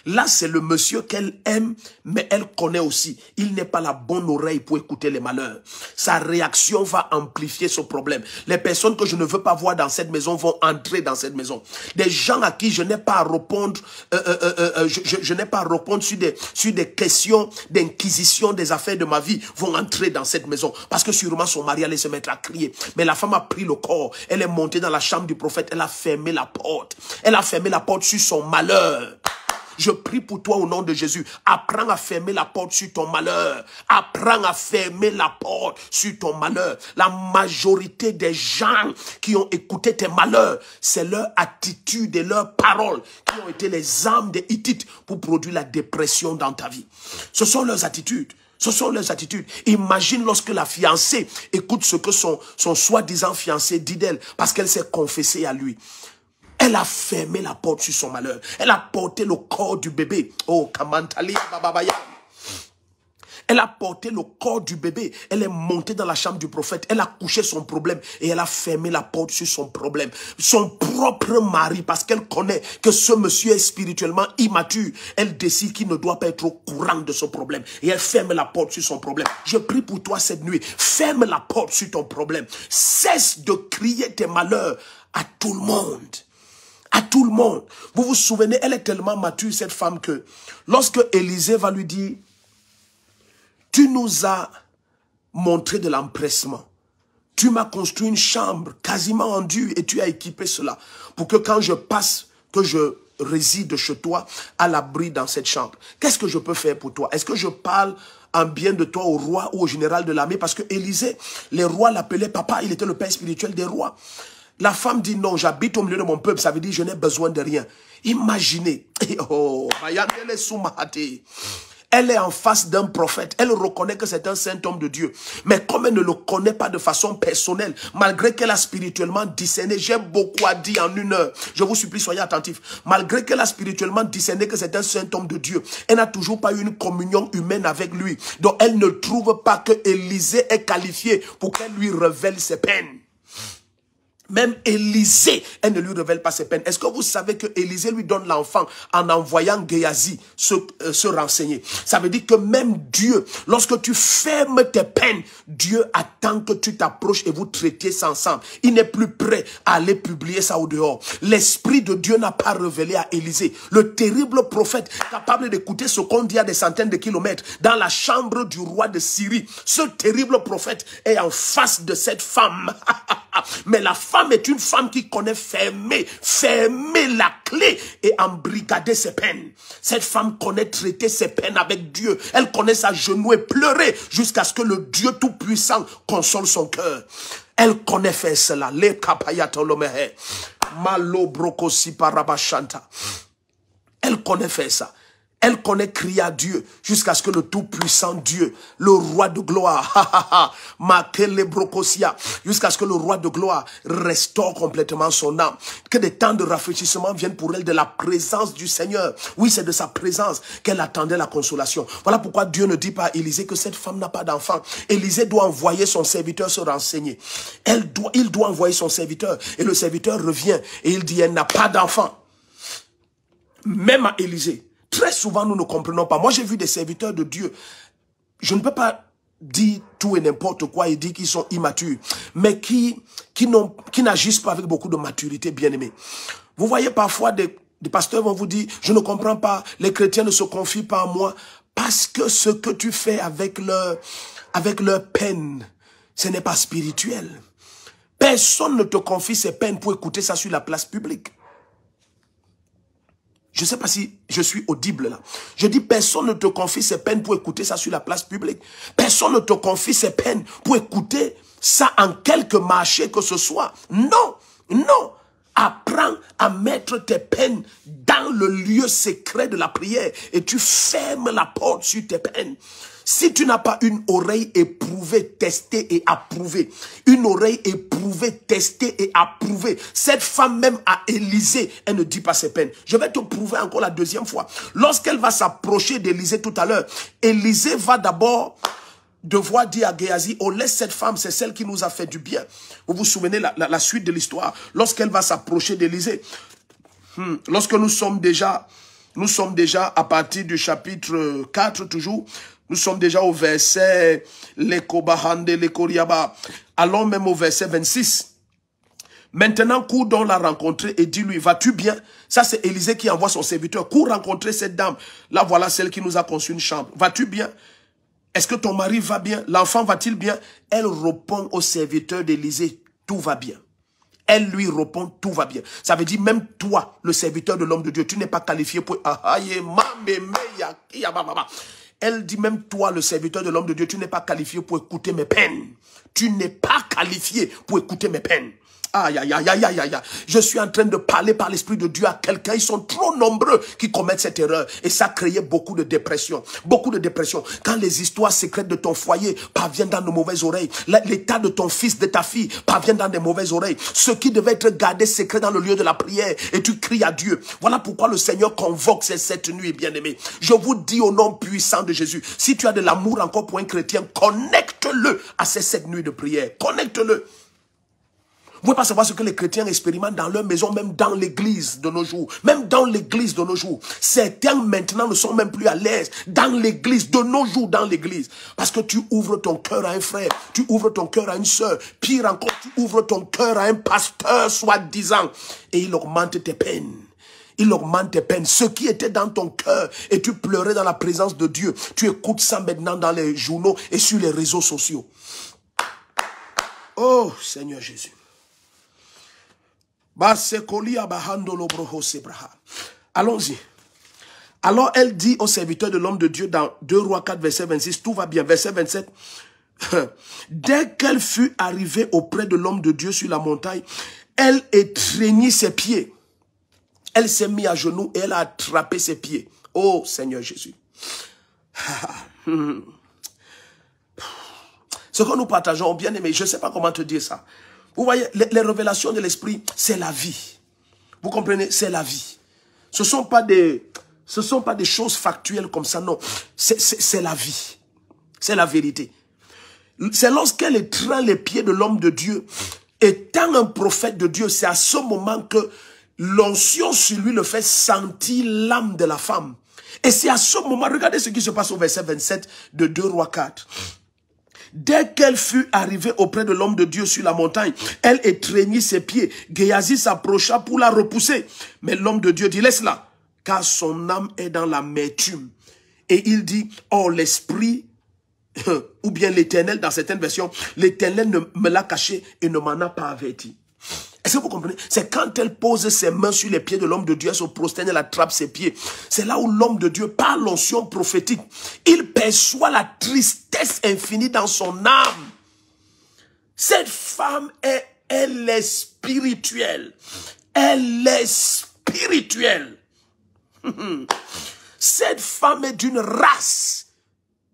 Là c'est le monsieur qu'elle aime, mais elle connaît aussi. Il n'est pas la bonne oreille pour écouter les malheurs. Sa réaction va amplifier ce problème. Les personnes que je ne veux pas voir dans cette maison vont entrer dans cette maison. Des gens à qui je n'ai pas à répondre, je n'ai pas à répondre sur des questions d'inquisition des affaires de ma vie vont entrer dans cette maison. Parce que sûrement son mari allait se mettre à crier. Mais la femme a pris le corps. Elle est montée dans la chambre du prophète. Elle a fermé la porte. Elle a fermé la porte sur son malheur. Je prie pour toi au nom de Jésus. Apprends à fermer la porte sur ton malheur. Apprends à fermer la porte sur ton malheur. La majorité des gens qui ont écouté tes malheurs, c'est leur attitude et leurs paroles qui ont été les armes des Hittites pour produire la dépression dans ta vie. Ce sont leurs attitudes. Ce sont leurs attitudes. Imagine lorsque la fiancée écoute ce que son soi-disant fiancé dit d'elle parce qu'elle s'est confessée à lui. Elle a fermé la porte sur son malheur. Elle a porté le corps du bébé. Oh, Kamantali Bababaya. Elle a porté le corps du bébé. Elle est montée dans la chambre du prophète. Elle a couché son problème et elle a fermé la porte sur son problème. Son propre mari, parce qu'elle connaît que ce monsieur est spirituellement immature, elle décide qu'il ne doit pas être au courant de ce problème. Et elle ferme la porte sur son problème. Je prie pour toi cette nuit. Ferme la porte sur ton problème. Cesse de crier tes malheurs à tout le monde. À tout le monde. Vous vous souvenez, elle est tellement mature, cette femme, que lorsque Élisée va lui dire, tu nous as montré de l'empressement. Tu m'as construit une chambre quasiment en dur et tu as équipé cela pour que quand je passe, que je réside chez toi à l'abri dans cette chambre. Qu'est-ce que je peux faire pour toi? Est-ce que je parle en bien de toi au roi ou au général de l'armée? Parce que Élisée, les rois l'appelaient papa, il était le père spirituel des rois. La femme dit non, j'habite au milieu de mon peuple, ça veut dire je n'ai besoin de rien. Imaginez. Oh, elle est en face d'un prophète. Elle reconnaît que c'est un saint homme de Dieu. Mais comme elle ne le connaît pas de façon personnelle, malgré qu'elle a spirituellement discerné, j'ai beaucoup à dire en une heure. Je vous supplie, soyez attentifs. Malgré qu'elle a spirituellement discerné que c'est un saint homme de Dieu, elle n'a toujours pas eu une communion humaine avec lui. Donc elle ne trouve pas que Élisée est qualifié pour qu'elle lui révèle ses peines. Même Élisée, elle ne lui révèle pas ses peines. Est-ce que vous savez que Élisée lui donne l'enfant en envoyant Géasi se renseigner? Ça veut dire que même Dieu, lorsque tu fermes tes peines, Dieu attend que tu t'approches et vous traitiez ça ensemble. Il n'est plus prêt à aller publier ça au dehors. L'Esprit de Dieu n'a pas révélé à Élisée, le terrible prophète capable d'écouter ce qu'on dit à des centaines de kilomètres dans la chambre du roi de Syrie. Ce terrible prophète est en face de cette femme. Mais la femme est une femme qui connaît fermer la clé et embrigader ses peines. Cette femme connaît traiter ses peines avec Dieu. Elle connaît s'agenouiller, pleurer jusqu'à ce que le Dieu Tout-Puissant console son cœur. Elle connaît faire cela. Les kapayatolomehe. Malo brokosi parabashanta. Elle connaît faire ça. Elle connaît crier à Dieu jusqu'à ce que le Tout-Puissant Dieu, le roi de gloire, jusqu'à ce que le roi de gloire restaure complètement son âme. Que des temps de rafraîchissement viennent pour elle de la présence du Seigneur. Oui, c'est de sa présence qu'elle attendait la consolation. Voilà pourquoi Dieu ne dit pas à Élisée que cette femme n'a pas d'enfant. Élisée doit envoyer son serviteur se renseigner. Il doit envoyer son serviteur. Et le serviteur revient et il dit, elle n'a pas d'enfant. Même à Élisée. Très souvent, nous ne comprenons pas. Moi, j'ai vu des serviteurs de Dieu. Je ne peux pas dire tout et n'importe quoi et dire qu'ils sont immatures, mais qui n'agissent pas avec beaucoup de maturité, bien aimé. Vous voyez parfois des pasteurs vont vous dire, je ne comprends pas, les chrétiens ne se confient pas à moi, parce que ce que tu fais avec leur peine, ce n'est pas spirituel. Personne ne te confie ses peines pour écouter ça sur la place publique. Je ne sais pas si je suis audible là. Je dis, personne ne te confie ses peines pour écouter ça sur la place publique. Personne ne te confie ses peines pour écouter ça en quelque marché que ce soit. Non, non. Apprends à mettre tes peines dans le lieu secret de la prière et tu fermes la porte sur tes peines. Si tu n'as pas une oreille éprouvée, testée et approuvée, une oreille éprouvée, testée et approuvée, cette femme même à Élisée, elle ne dit pas ses peines. Je vais te prouver encore la deuxième fois. Lorsqu'elle va s'approcher d'Élisée tout à l'heure, Élisée va d'abord devoir dire à Géasi, oh laisse cette femme, c'est celle qui nous a fait du bien. Vous vous souvenez la suite de l'histoire, lorsqu'elle va s'approcher d'Élisée, lorsque nous sommes déjà à partir du chapitre 4 toujours, nous sommes déjà au verset allons même au verset 26. Maintenant, cours donc la rencontrer et dis-lui, vas-tu bien? Ça, c'est Élisée qui envoie son serviteur. Cours rencontrer cette dame. Là, voilà celle qui nous a conçu une chambre. Vas-tu bien? Est-ce que ton mari va bien? L'enfant va-t-il bien? Elle répond au serviteur d'Élisée, tout va bien. Elle lui répond, tout va bien. Ça veut dire, même toi, le serviteur de l'homme de Dieu, tu n'es pas qualifié pour... Elle dit, même toi, le serviteur de l'homme de Dieu, tu n'es pas qualifié pour écouter mes peines. Tu n'es pas qualifié pour écouter mes peines. Aïe, aïe, aïe, aïe, aïe, aïe. Je suis en train de parler par l'Esprit de Dieu à quelqu'un. Ils sont trop nombreux qui commettent cette erreur. Et ça a créé beaucoup de dépression. Beaucoup de dépression. Quand les histoires secrètes de ton foyer parviennent dans de mauvaises oreilles, l'état de ton fils, de ta fille parvient dans de mauvaises oreilles, ce qui devait être gardé secret dans le lieu de la prière, et tu cries à Dieu. Voilà pourquoi le Seigneur convoque cette nuit, bien-aimé. Je vous dis au nom puissant de Jésus, si tu as de l'amour encore pour un chrétien, connecte-le à ces 7 nuits de prière. Connecte-le. Vous ne pouvez pas savoir ce que les chrétiens expérimentent dans leur maison, même dans l'église de nos jours. Même dans l'église de nos jours. Certains maintenant ne sont même plus à l'aise dans l'église, de nos jours dans l'église. Parce que tu ouvres ton cœur à un frère, tu ouvres ton cœur à une sœur. Pire encore, tu ouvres ton cœur à un pasteur soi-disant. Et il augmente tes peines. Il augmente tes peines. Ce qui était dans ton cœur et tu pleurais dans la présence de Dieu. Tu écoutes ça maintenant dans les journaux et sur les réseaux sociaux. Oh Seigneur Jésus. Allons-y. Alors elle dit au serviteur de l'homme de Dieu dans 2 Rois 4, verset 26, tout va bien. Verset 27. Dès qu'elle fut arrivée auprès de l'homme de Dieu sur la montagne, elle étreignit ses pieds. Elle s'est mise à genoux et elle a attrapé ses pieds. Oh Seigneur Jésus. Ce que nous partageons, bien aimé, je ne sais pas comment te dire ça. Vous voyez, les révélations de l'esprit, c'est la vie. Vous comprenez? C'est la vie. Ce ne sont pas des choses factuelles comme ça, non. C'est la vie. C'est la vérité. C'est lorsqu'elle étreint les pieds de l'homme de Dieu Étant un prophète de Dieu, c'est à ce moment que l'onction sur lui le fait sentir l'âme de la femme. Et c'est à ce moment, regardez ce qui se passe au verset 27 de 2 Rois 4. Dès qu'elle fut arrivée auprès de l'homme de Dieu sur la montagne, elle étreignit ses pieds. Géasi s'approcha pour la repousser. Mais l'homme de Dieu dit, laisse-la, car son âme est dans l'amertume. Et il dit, oh l'esprit, ou bien l'Éternel, dans certaines versions, l'Éternel me l'a caché et ne m'en a pas averti. Est-ce que vous comprenez? C'est quand elle pose ses mains sur les pieds de l'homme de Dieu, elle se prosterne, elle attrape ses pieds. C'est là où l'homme de Dieu, par l'onction prophétique, il perçoit la tristesse infinie dans son âme. Cette femme, elle est spirituelle. Elle est spirituelle. Cette femme est d'une race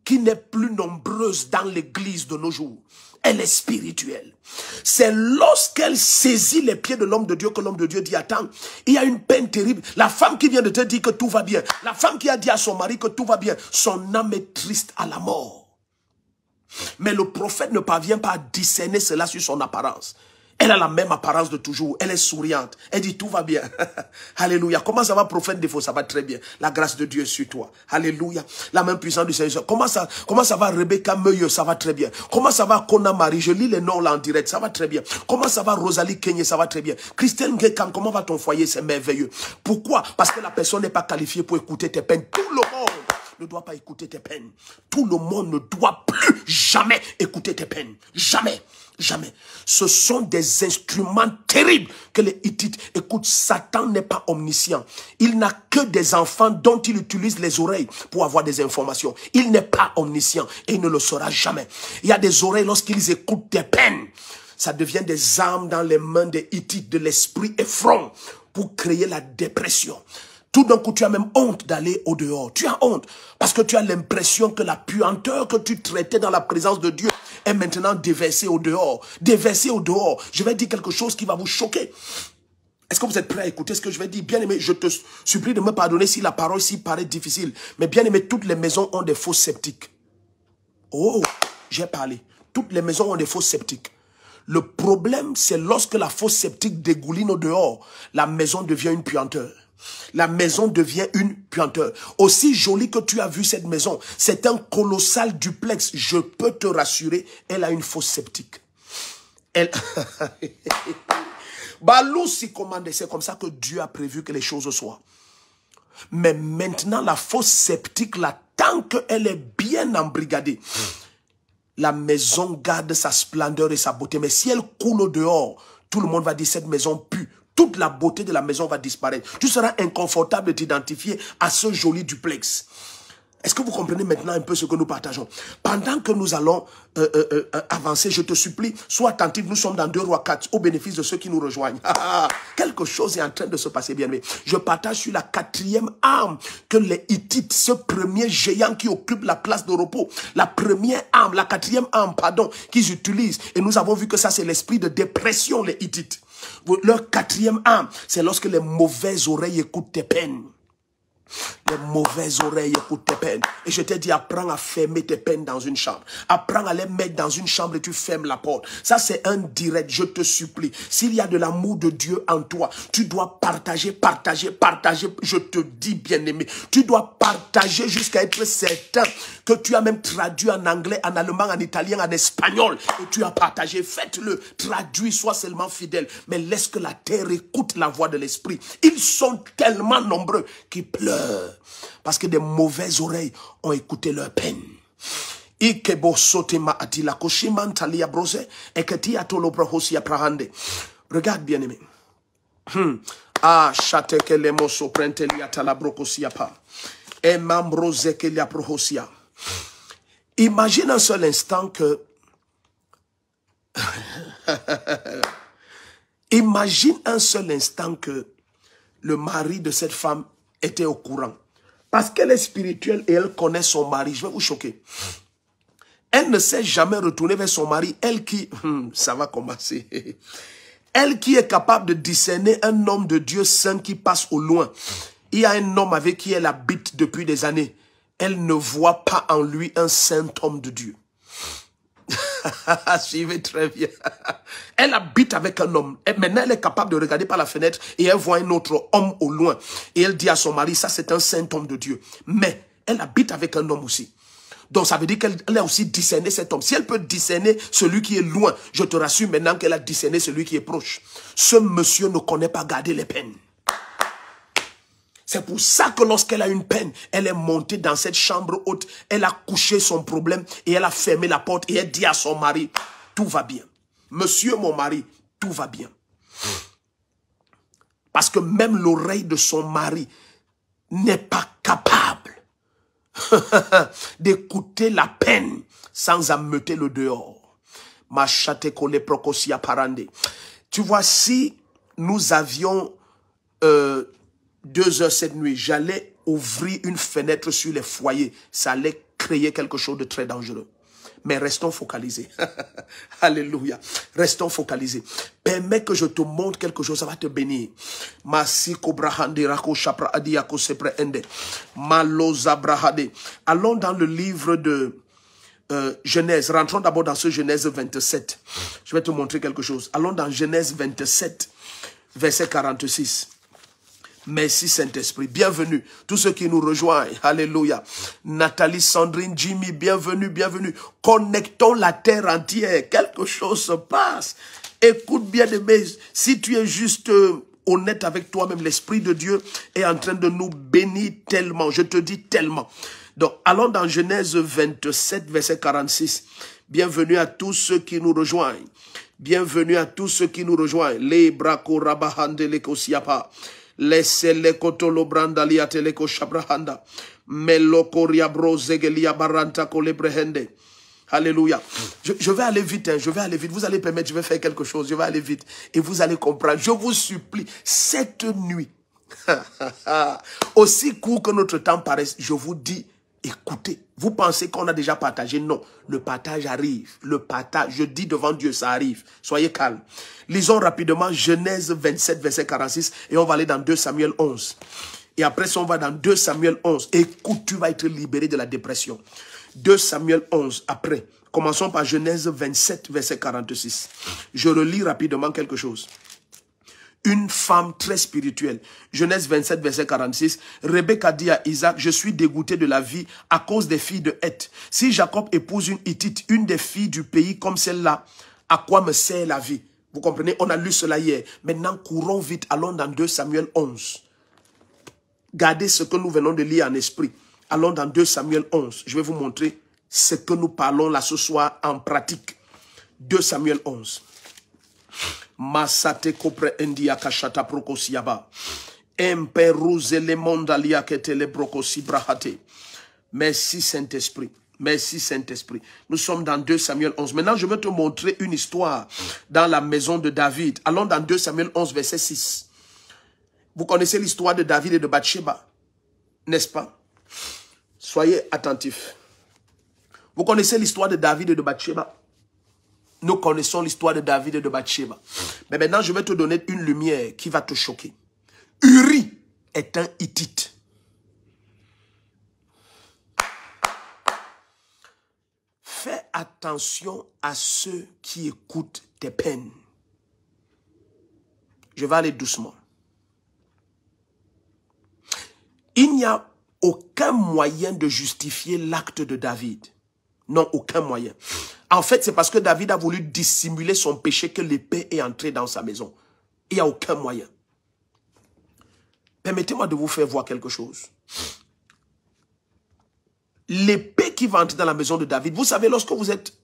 qui n'est plus nombreuse dans l'église de nos jours. Elle est spirituelle. C'est lorsqu'elle saisit les pieds de l'homme de Dieu que l'homme de Dieu dit, attends, il y a une peine terrible. La femme qui vient de te dire que tout va bien, la femme qui a dit à son mari que tout va bien, son âme est triste à la mort. Mais le prophète ne parvient pas à discerner cela sur son apparence. Elle a la même apparence de toujours. Elle est souriante. Elle dit tout va bien. Alléluia. Comment ça va, prophète Défaut? Ça va très bien. La grâce de Dieu est sur toi. Alléluia. La main puissante du Seigneur. Comment ça va, Rebecca Meuilleux? Ça va très bien. Comment ça va, Kona Marie? Je lis les noms là en direct. Ça va très bien. Comment ça va, Rosalie Kenye? Ça va très bien. Christelle Ngekam, comment va ton foyer? C'est merveilleux. Pourquoi? Parce que la personne n'est pas qualifiée pour écouter tes peines. Tout le monde ne doit pas écouter tes peines. Tout le monde ne doit plus jamais écouter tes peines. Jamais. Jamais. Ce sont des instruments terribles que les Hittites... Écoute, Satan n'est pas omniscient. Il n'a que des enfants dont il utilise les oreilles pour avoir des informations. Il n'est pas omniscient et il ne le sera jamais. Il y a des oreilles lorsqu'ils écoutent tes peines. Ça devient des armes dans les mains des Hittites, de l'esprit effront pour créer la dépression. Tout d'un coup, tu as même honte d'aller au dehors. Tu as honte parce que tu as l'impression que la puanteur que tu traitais dans la présence de Dieu est maintenant déversée au dehors. Déversée au dehors. Je vais dire quelque chose qui va vous choquer. Est-ce que vous êtes prêts à écouter ce que je vais dire? Bien-aimé, je te supplie de me pardonner si la parole ici paraît difficile. Mais bien-aimé, toutes les maisons ont des faux sceptiques. Oh, j'ai parlé. Toutes les maisons ont des faux sceptiques. Le problème, c'est lorsque la fausse sceptique dégouline au dehors, la maison devient une puanteur. La maison devient une puanteur. Aussi jolie que tu as vu cette maison, c'est un colossal duplex. Je peux te rassurer, elle a une fausse sceptique. Elle... c'est comme ça que Dieu a prévu que les choses soient. Mais maintenant, la fausse sceptique, là, tant qu'elle est bien embrigadée, la maison garde sa splendeur et sa beauté. Mais si elle coule au dehors, tout le monde va dire cette maison pue. Toute la beauté de la maison va disparaître. Tu seras inconfortable de t'identifier à ce joli duplex. Est-ce que vous comprenez maintenant un peu ce que nous partageons? Pendant que nous allons avancer, je te supplie, sois attentif. Nous sommes dans 2 Rois 4 au bénéfice de ceux qui nous rejoignent. Quelque chose est en train de se passer, bien aimé. Je partage sur la 4e arme que les Hittites, ce premier géant qui occupe la place de repos, la première arme, la 4e arme, pardon, qu'ils utilisent. Et nous avons vu que ça, c'est l'esprit de dépression, les Hittites. Leur 4e arme, c'est lorsque les mauvaises oreilles écoutent tes peines. Les mauvaises oreilles écoutent tes peines. Et je t'ai dit, apprends à fermer tes peines dans une chambre. Apprends à les mettre dans une chambre et tu fermes la porte. Ça, c'est un direct, je te supplie. S'il y a de l'amour de Dieu en toi, tu dois partager, partager, partager. Je te dis, bien-aimé, tu dois partager jusqu'à être certain que tu as même traduit en anglais, en allemand, en italien, en espagnol. Et tu as partagé. Faites-le. Traduis, sois seulement fidèle. Mais laisse que la terre écoute la voix de l'esprit. Ils sont tellement nombreux qui pleurent. Parce que des mauvaises oreilles ont écouté leur peine. Regarde, bien-aimé. Imagine un seul instant que... Imagine un seul instant que le mari de cette femme était au courant. Parce qu'elle est spirituelle et elle connaît son mari. Je vais vous choquer. Elle ne s'est jamais retournée vers son mari. Elle qui... ça va commencer. Elle qui est capable de discerner un homme de Dieu saint qui passe au loin. Il y a un homme avec qui elle habite depuis des années. Elle ne voit pas en lui un saint homme de Dieu. Suivez très bien. Elle habite avec un homme. Maintenant, elle est capable de regarder par la fenêtre et elle voit un autre homme au loin. Et elle dit à son mari, ça c'est un saint homme de Dieu. Mais elle habite avec un homme aussi. Donc ça veut dire qu'elle a aussi discerné cet homme. Si elle peut discerner celui qui est loin, je te rassure maintenant qu'elle a discerné celui qui est proche. Ce monsieur ne connaît pas garder les peines. C'est pour ça que lorsqu'elle a une peine, elle est montée dans cette chambre haute, elle a couché son problème et elle a fermé la porte et elle dit à son mari, tout va bien. Monsieur mon mari, tout va bien. Parce que même l'oreille de son mari n'est pas capable d'écouter la peine sans ameuter le dehors. Tu vois, si nous avions 2 heures cette nuit, j'allais ouvrir une fenêtre sur les foyers. Ça allait créer quelque chose de très dangereux. Mais restons focalisés. Alléluia. Restons focalisés. Permets que je te montre quelque chose, ça va te bénir. Allons dans le livre de Genèse. Rentrons d'abord dans ce Genèse 27. Je vais te montrer quelque chose. Allons dans Genèse 27, verset 46. Merci Saint-Esprit. Bienvenue. Tous ceux qui nous rejoignent. Alléluia. Nathalie, Sandrine, Jimmy, bienvenue, bienvenue. Connectons la terre entière. Quelque chose se passe. Écoute bien, aimé. Si tu es juste honnête avec toi-même, l'Esprit de Dieu est en train de nous bénir tellement. Je te dis tellement. Donc, allons dans Genèse 27, verset 46. Bienvenue à tous ceux qui nous rejoignent. Bienvenue à tous ceux qui nous rejoignent. Les brako rabahande lekosiapa. Laissez-les kotolo brandalia teleko shabrahanda. Melokoria brozegelia baranta kolebrehende. Alléluia. Je vais aller vite, hein, je vais aller vite. Vous allez permettre, je vais faire quelque chose. Je vais aller vite. Et vous allez comprendre. Je vous supplie, cette nuit, aussi court que notre temps paraisse, je vous dis, écoutez. Vous pensez qu'on a déjà partagé? Non. Le partage arrive. Le partage, je dis devant Dieu, ça arrive. Soyez calmes. Lisons rapidement Genèse 27, verset 46. Et on va aller dans 2 Samuel 11. Et après ça, on va dans 2 Samuel 11. Écoute, tu vas être libéré de la dépression. 2 Samuel 11. Après, commençons par Genèse 27, verset 46. Je relis rapidement quelque chose. Une femme très spirituelle. Genèse 27, verset 46. Rebecca dit à Isaac, je suis dégoûté de la vie à cause des filles de Heth. Si Jacob épouse une Hittite, une des filles du pays comme celle-là, à quoi me sert la vie? Vous comprenez? On a lu cela hier. Maintenant, courons vite. Allons dans 2 Samuel 11. Gardez ce que nous venons de lire en esprit. Allons dans 2 Samuel 11. Je vais vous montrer ce que nous parlons là ce soir en pratique. 2 Samuel 11. Masate kopre endia kashata prokosiaba. Emperuze le mondalia ketele prokosi brahate. Merci Saint-Esprit. Merci Saint-Esprit. Nous sommes dans 2 Samuel 11. Maintenant, je vais te montrer une histoire dans la maison de David. Allons dans 2 Samuel 11, verset 6. Vous connaissez l'histoire de David et de Bathsheba, n'est-ce pas? Soyez attentifs. Vous connaissez l'histoire de David et de Bathsheba? Nous connaissons l'histoire de David et de Bathsheba. Mais maintenant, je vais te donner une lumière qui va te choquer. Uri est un Hittite. Fais attention à ceux qui écoutent tes peines. Je vais aller doucement. Il n'y a aucun moyen de justifier l'acte de David. Non, aucun moyen. En fait, c'est parce que David a voulu dissimuler son péché que l'épée est entrée dans sa maison. Il n'y a aucun moyen. Permettez-moi de vous faire voir quelque chose. L'épée qui va entrer dans la maison de David, vous savez, lorsque vous êtes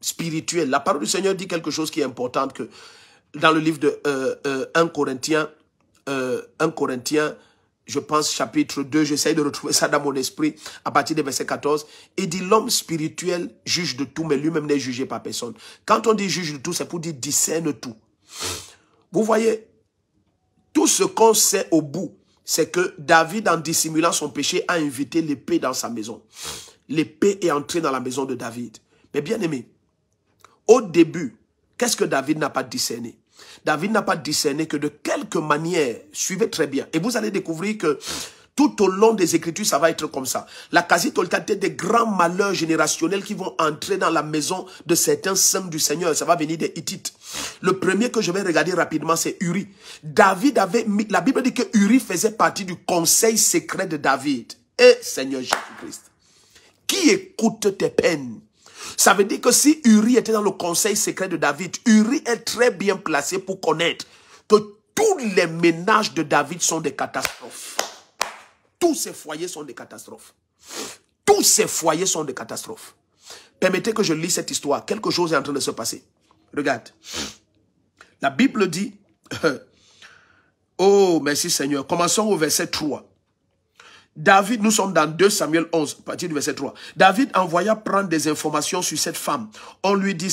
spirituel, la parole du Seigneur dit quelque chose qui est important, que dans le livre de 1 Corinthiens, je pense chapitre 2, j'essaie de retrouver ça dans mon esprit, à partir du verset 14, il dit l'homme spirituel juge de tout, mais lui-même n'est jugé par personne. Quand on dit juge de tout, c'est pour dire discerne tout. Vous voyez, tout ce qu'on sait au bout, c'est que David, en dissimulant son péché, a invité l'épée dans sa maison. L'épée est entrée dans la maison de David. Mais bien aimé, au début, qu'est-ce que David n'a pas discerné? David n'a pas discerné que de quelque manière, suivez très bien, et vous allez découvrir que Tout au long des Écritures, ça va être comme ça. La quasi-totalité des grands malheurs générationnels qui vont entrer dans la maison de certains saints du Seigneur, ça va venir des Hittites. Le premier que je vais regarder rapidement, c'est Uri. David avait mis, la Bible dit que Uri faisait partie du conseil secret de David. Et Seigneur Jésus-Christ, qui écoute tes peines? Ça veut dire que si Uri était dans le conseil secret de David, Uri est très bien placé pour connaître que tous les ménages de David sont des catastrophes. Tous ces foyers sont des catastrophes. Tous ces foyers sont des catastrophes. Permettez que je lise cette histoire. Quelque chose est en train de se passer. Regarde. La Bible dit... oh, merci Seigneur. Commençons au verset 3. David, nous sommes dans 2 Samuel 11, à partir du verset 3. David envoya prendre des informations sur cette femme. On lui dit,